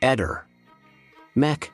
Eder. Mech.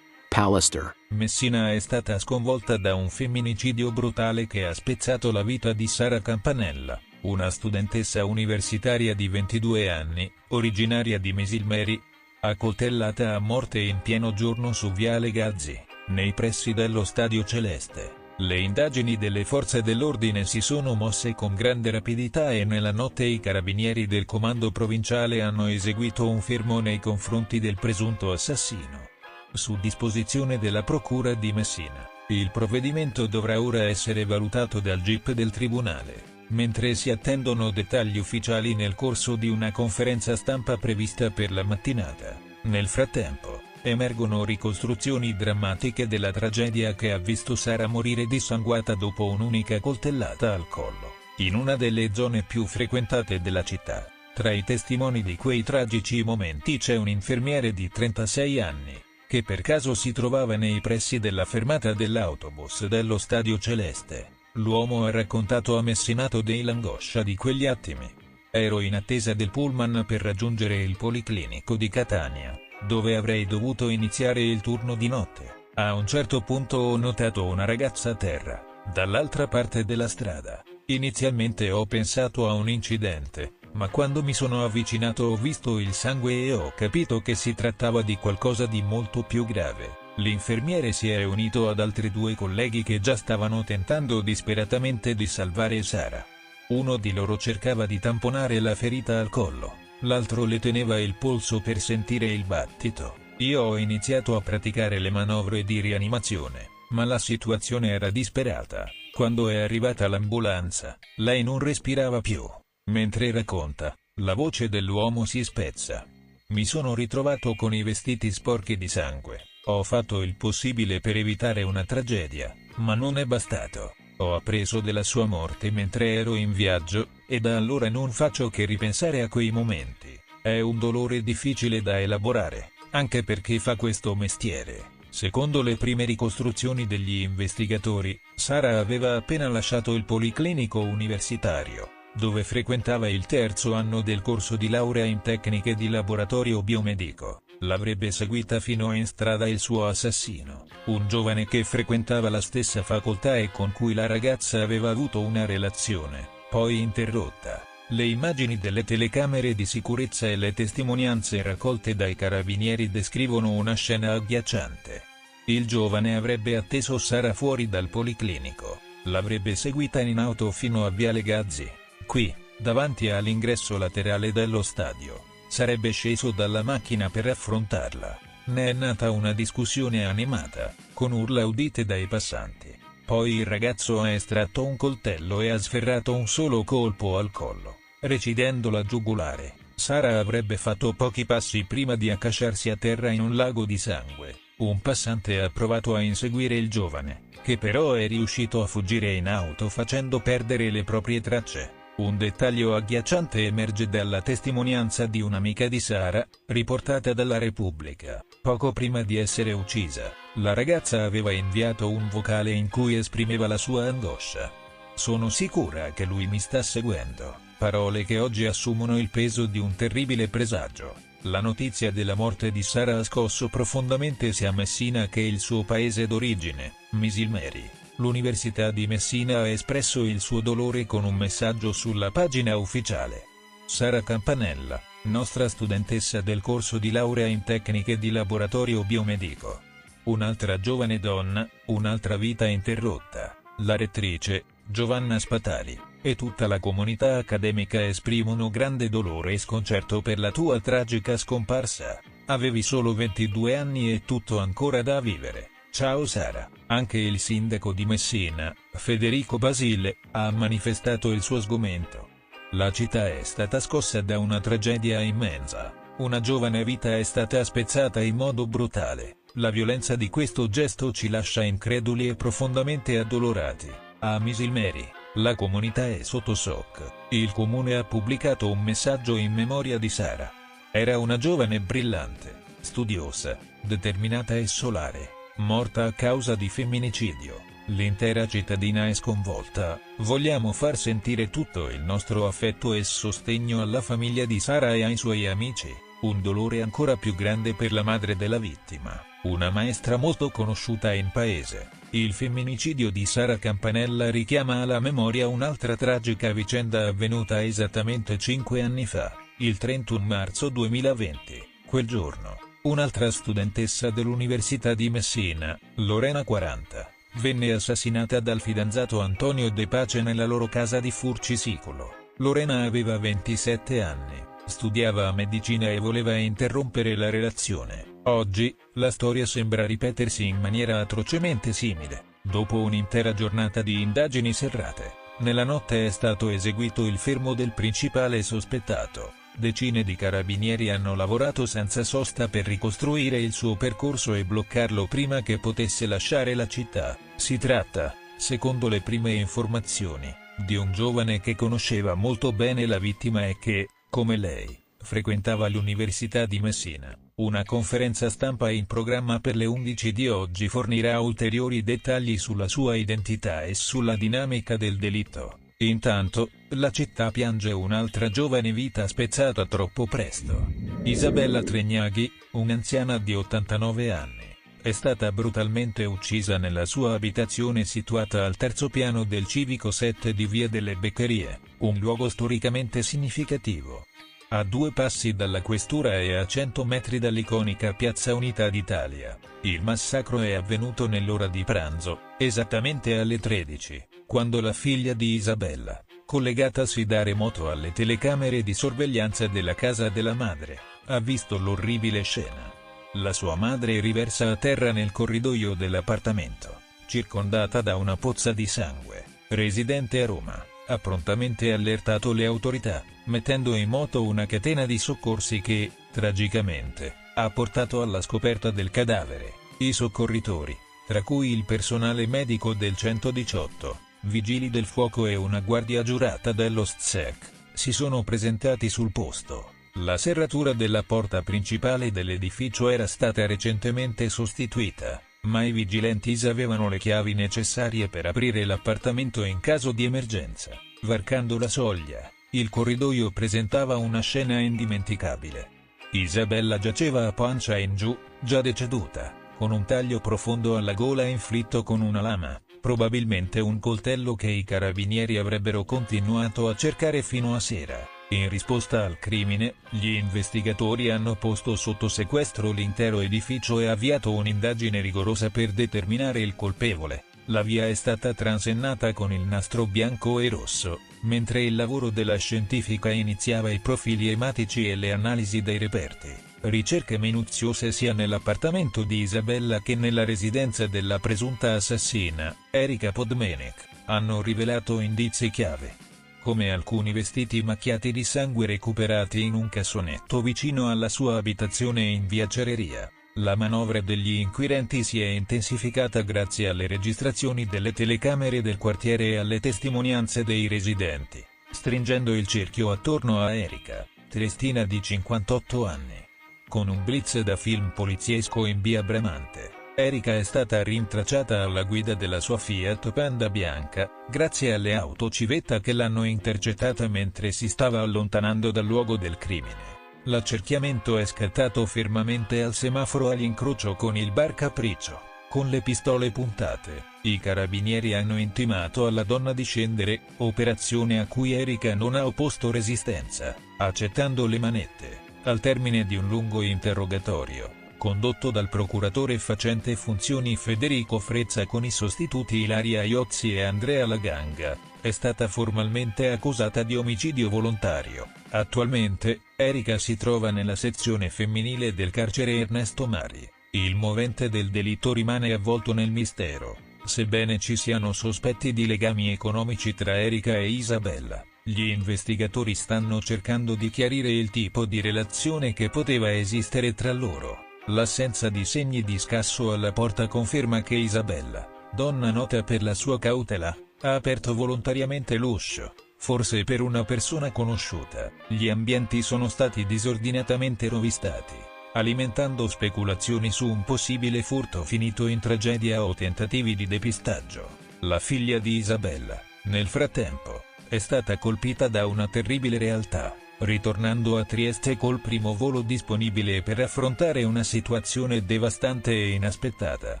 Pallister. Messina è stata sconvolta da un femminicidio brutale che ha spezzato la vita di Sara Campanella, una studentessa universitaria di 22 anni, originaria di Mesilmeri, accoltellata a morte in pieno giorno su Viale Gazzi, nei pressi dello Stadio Celeste. Le indagini delle forze dell'ordine si sono mosse con grande rapidità e nella notte i carabinieri del comando provinciale hanno eseguito un fermo nei confronti del presunto assassino. Su disposizione della Procura di Messina, il provvedimento dovrà ora essere valutato dal GIP del Tribunale, mentre si attendono dettagli ufficiali nel corso di una conferenza stampa prevista per la mattinata. Nel frattempo, emergono ricostruzioni drammatiche della tragedia che ha visto Sara morire dissanguata dopo un'unica coltellata al collo, in una delle zone più frequentate della città. Tra i testimoni di quei tragici momenti c'è un infermiere di 36 anni, che per caso si trovava nei pressi della fermata dell'autobus dello Stadio Celeste. L'uomo ha raccontato a Messinato l'angoscia di quegli attimi. Ero in attesa del pullman per raggiungere il Policlinico di Catania, dove avrei dovuto iniziare il turno di notte. A un certo punto ho notato una ragazza a terra, dall'altra parte della strada. Inizialmente ho pensato a un incidente, ma quando mi sono avvicinato ho visto il sangue e ho capito che si trattava di qualcosa di molto più grave. L'infermiere si è unito ad altri 2 colleghi che già stavano tentando disperatamente di salvare Sara. Uno di loro cercava di tamponare la ferita al collo, l'altro le teneva il polso per sentire il battito. Io ho iniziato a praticare le manovre di rianimazione, ma la situazione era disperata. Quando è arrivata l'ambulanza, lei non respirava più. Mentre racconta, la voce dell'uomo si spezza. Mi sono ritrovato con i vestiti sporchi di sangue. Ho fatto il possibile per evitare una tragedia, ma non è bastato. Ho appreso della sua morte mentre ero in viaggio, e da allora non faccio che ripensare a quei momenti. È un dolore difficile da elaborare, anche perché fa questo mestiere. Secondo le prime ricostruzioni degli investigatori, Sara aveva appena lasciato il Policlinico universitario, dove frequentava il 3° anno del corso di laurea in tecniche di laboratorio biomedico. L'avrebbe seguita fino in strada il suo assassino, un giovane che frequentava la stessa facoltà e con cui la ragazza aveva avuto una relazione, poi interrotta. Le immagini delle telecamere di sicurezza e le testimonianze raccolte dai carabinieri descrivono una scena agghiacciante. Il giovane avrebbe atteso Sara fuori dal Policlinico, l'avrebbe seguita in auto fino a Viale Gazzi. Qui, davanti all'ingresso laterale dello stadio, sarebbe sceso dalla macchina per affrontarla. Ne è nata una discussione animata, con urla udite dai passanti. Poi il ragazzo ha estratto un coltello e ha sferrato un solo colpo al collo, recidendo la giugulare. Sara avrebbe fatto pochi passi prima di accasciarsi a terra in un lago di sangue. Un passante ha provato a inseguire il giovane, che però è riuscito a fuggire in auto facendo perdere le proprie tracce. Un dettaglio agghiacciante emerge dalla testimonianza di un'amica di Sara, riportata dalla Repubblica. Poco prima di essere uccisa, la ragazza aveva inviato un vocale in cui esprimeva la sua angoscia. "Sono sicura che lui mi sta seguendo", parole che oggi assumono il peso di un terribile presagio. La notizia della morte di Sara ha scosso profondamente sia Messina che il suo paese d'origine, Mesilmeri. L'Università di Messina ha espresso il suo dolore con un messaggio sulla pagina ufficiale. Sara Campanella, nostra studentessa del corso di laurea in tecniche di laboratorio biomedico. Un'altra giovane donna, un'altra vita interrotta. La rettrice, Giovanna Spatali, e tutta la comunità accademica esprimono grande dolore e sconcerto per la tua tragica scomparsa. Avevi solo 22 anni e tutto ancora da vivere. Ciao Sara. Anche il sindaco di Messina, Federico Basile, ha manifestato il suo sgomento. La città è stata scossa da una tragedia immensa. Una giovane vita è stata spezzata in modo brutale. La violenza di questo gesto ci lascia increduli e profondamente addolorati. A Mesilmeri, la comunità è sotto shock. Il comune ha pubblicato un messaggio in memoria di Sara. Era una giovane brillante, studiosa, determinata e solare, morta a causa di femminicidio. L'intera cittadina è sconvolta. Vogliamo far sentire tutto il nostro affetto e sostegno alla famiglia di Sara e ai suoi amici. Un dolore ancora più grande per la madre della vittima, una maestra molto conosciuta in paese. Il femminicidio di Sara Campanella richiama alla memoria un'altra tragica vicenda avvenuta esattamente 5 anni fa, il 31 marzo 2020. Quel giorno, un'altra studentessa dell'Università di Messina, Lorena 40, venne assassinata dal fidanzato Antonio De Pace nella loro casa di Furcisicolo. Lorena aveva 27 anni, studiava medicina e voleva interrompere la relazione. Oggi, la storia sembra ripetersi in maniera atrocemente simile. Dopo un'intera giornata di indagini serrate, nella notte è stato eseguito il fermo del principale sospettato. Decine di carabinieri hanno lavorato senza sosta per ricostruire il suo percorso e bloccarlo prima che potesse lasciare la città. Si tratta, secondo le prime informazioni, di un giovane che conosceva molto bene la vittima e che, come lei, frequentava l'Università di Messina. Una conferenza stampa in programma per le 11 di oggi fornirà ulteriori dettagli sulla sua identità e sulla dinamica del delitto. Intanto, la città piange un'altra giovane vita spezzata troppo presto. Isabella Tregnaghi, un'anziana di 89 anni, è stata brutalmente uccisa nella sua abitazione situata al terzo piano del Civico 7 di Via delle Beccherie, un luogo storicamente significativo. A 2 passi dalla questura e a 100 metri dall'iconica Piazza Unità d'Italia, il massacro è avvenuto nell'ora di pranzo, esattamente alle 13, quando la figlia di Isabella, collegatasi da remoto alle telecamere di sorveglianza della casa della madre, ha visto l'orribile scena. La sua madre riversa a terra nel corridoio dell'appartamento, circondata da una pozza di sangue. Residente a Roma, ha prontamente allertato le autorità, mettendo in moto una catena di soccorsi che, tragicamente, ha portato alla scoperta del cadavere. I soccorritori, tra cui il personale medico del 118, vigili del fuoco e una guardia giurata dello STSEC, si sono presentati sul posto. La serratura della porta principale dell'edificio era stata recentemente sostituita, ma i vigilanti avevano le chiavi necessarie per aprire l'appartamento in caso di emergenza. Varcando la soglia, il corridoio presentava una scena indimenticabile. Isabella giaceva a pancia in giù, già deceduta, con un taglio profondo alla gola inflitto con una lama, probabilmente un coltello che i carabinieri avrebbero continuato a cercare fino a sera. In risposta al crimine, gli investigatori hanno posto sotto sequestro l'intero edificio e avviato un'indagine rigorosa per determinare il colpevole. La via è stata transennata con il nastro bianco e rosso, mentre il lavoro della scientifica iniziava i profili ematici e le analisi dei reperti. Ricerche minuziose sia nell'appartamento di Isabella che nella residenza della presunta assassina, Erika Podmenik, hanno rivelato indizi chiave, come alcuni vestiti macchiati di sangue recuperati in un cassonetto vicino alla sua abitazione in via Cereria. La manovra degli inquirenti si è intensificata grazie alle registrazioni delle telecamere del quartiere e alle testimonianze dei residenti, stringendo il cerchio attorno a Erika, triestina di 58 anni. Con un blitz da film poliziesco in via Bramante, Erika è stata rintracciata alla guida della sua Fiat Panda bianca, grazie alle auto civetta che l'hanno intercettata mentre si stava allontanando dal luogo del crimine. L'accerchiamento è scattato fermamente al semaforo all'incrocio con il bar Capriccio. Con le pistole puntate, i carabinieri hanno intimato alla donna di scendere, operazione a cui Erika non ha opposto resistenza, accettando le manette. Al termine di un lungo interrogatorio, condotto dal procuratore facente funzioni Federico Frezza con i sostituti Ilaria Iozzi e Andrea Laganga, è stata formalmente accusata di omicidio volontario. Attualmente, Erika si trova nella sezione femminile del carcere Ernesto Mari. Il movente del delitto rimane avvolto nel mistero, sebbene ci siano sospetti di legami economici tra Erika e Isabella. Gli investigatori stanno cercando di chiarire il tipo di relazione che poteva esistere tra loro. L'assenza di segni di scasso alla porta conferma che Isabella, donna nota per la sua cautela, ha aperto volontariamente l'uscio, forse per una persona conosciuta. Gli ambienti sono stati disordinatamente rovistati, alimentando speculazioni su un possibile furto finito in tragedia o tentativi di depistaggio. La figlia di Isabella, nel frattempo, è stata colpita da una terribile realtà. ritornando a Trieste col primo volo disponibile per affrontare una situazione devastante e inaspettata.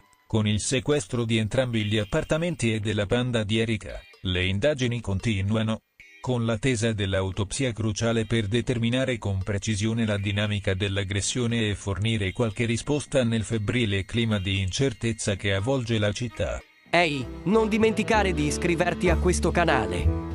Con il sequestro di entrambi gli appartamenti e della banda di Erika, le indagini continuano, con l'attesa dell'autopsia cruciale per determinare con precisione la dinamica dell'aggressione e fornire qualche risposta nel febbrile clima di incertezza che avvolge la città. Ehi, non dimenticare di iscriverti a questo canale.